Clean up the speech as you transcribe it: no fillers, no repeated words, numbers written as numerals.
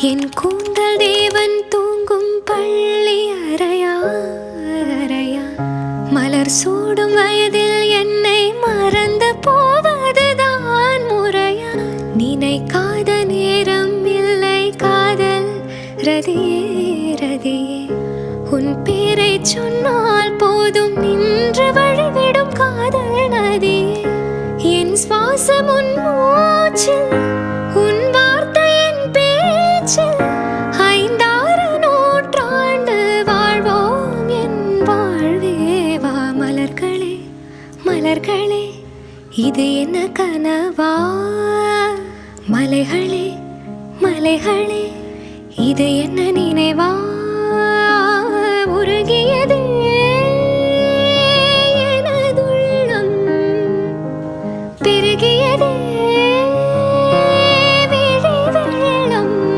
என் கூந்தல் தேவன் தூங்கும் பள்ளி அறையா அறையா, மலர் சூடும் வயதில் என்னை மறந்து போவதுதான் முறையா? நினைக்காத நேரம் இல்லை காதல் ரதியே ரதியே, உன் பேரை சொன்னால் போதும் நின்று வழிவிடும் காதல் நதியே. என் சுவாசம் உன் மூச்சில், உன் வார்த்தையின் பேச்சில், 5-6 நூற்றாண்டு வாழ்வோம் என் வாழ்வேவா. மலர்களே மலர்களே, இது என்ன கனவா? மலைகளே மலைகளே, இது என்ன நினைவா?